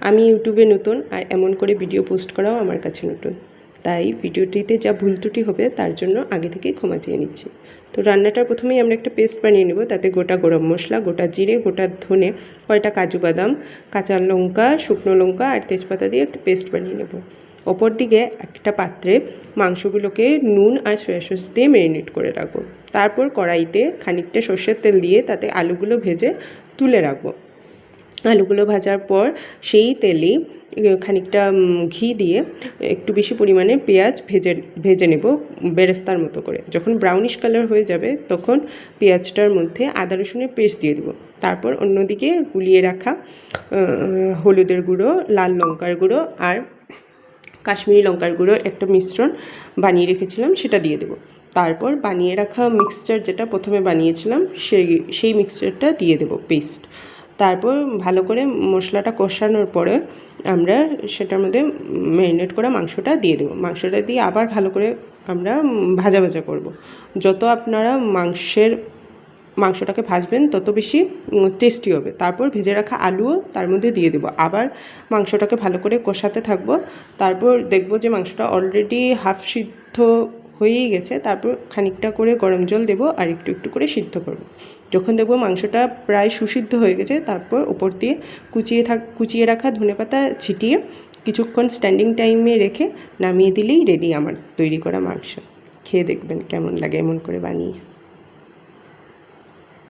আমি ইউটিউবে নতুন আর এমন করে ভিডিও পোস্ট করাও আমার কাছে নতুন, তাই ভিডিওটিতে যা ভুল ত্রুটি হবে তার জন্য আগে থেকেই ক্ষমা চেয়ে নিচ্ছি। তো রান্নাটার প্রথমেই আমরা একটা পেস্ট বানিয়ে নেব। তাতে গোটা গরম মশলা, গোটা জিরে, গোটা ধনে, কয়টা কাজু বাদাম, কাঁচা লঙ্কা, শুকনো লঙ্কা আর তেজপাতা দিয়ে একটা পেস্ট বানিয়ে নেব। অপর দিকে একটা পাত্রে মাংসগুলোকে নুন আর সয়া সস দিয়ে ম্যারিনেট করে রাখবো। তারপর কড়াইতে খানিকটা সর্ষের তেল দিয়ে তাতে আলুগুলো ভেজে তুলে রাখবো। আলুগুলো ভাজার পর সেই তেলেই খানিকটা ঘি দিয়ে একটু বেশি পরিমাণে পেঁয়াজ ভেজে নেব বেরেস্তার মতো করে। যখন ব্রাউনিশ কালার হয়ে যাবে তখন পেঁয়াজটার মধ্যে আদা রসুনের পেস্ট দিয়ে দেবো। তারপর অন্যদিকে গুলিয়ে রাখা হলুদের গুঁড়ো, লাল লঙ্কার গুঁড়ো আর কাশ্মীরি লঙ্কার গুঁড়োর একটা মিশ্রণ বানিয়ে রেখেছিলাম, সেটা দিয়ে দেবো। তারপর বানিয়ে রাখা মিক্সচার যেটা প্রথমে বানিয়েছিলাম সেই মিক্সচারটা দিয়ে দেবো পেস্ট। তারপর ভালো করে মশলাটা কষানোর পরে আমরা সেটার মধ্যে ম্যারিনেট করা মাংসটা দিয়ে দেবো। মাংসটা দিয়ে আবার ভালো করে আমরা ভাজা করব। যত আপনারা মাংসটাকে ভাজবেন তত বেশি টেস্টি হবে। তারপর ভেজে রাখা আলুও তার মধ্যে দিয়ে দেবো। আবার মাংসটাকে ভালো করে কষাতে থাকবো। তারপর দেখবো যে মাংসটা অলরেডি হাফ সিদ্ধ হয়েই গেছে। তারপর খানিকটা করে গরম জল দেবো আর একটু একটু করে সিদ্ধ করব। যখন দেখবো মাংসটা প্রায় সুসিদ্ধ হয়ে গেছে, তারপর উপর দিয়ে কুচিয়ে রাখা ধনেপাতা ছিটিয়ে কিছুক্ষণ স্ট্যান্ডিং টাইমে রেখে নামিয়ে দিলেই রেডি আমার তৈরি করা মাংস। খেয়ে দেখবেন কেমন লাগে এমন করে বানিয়ে।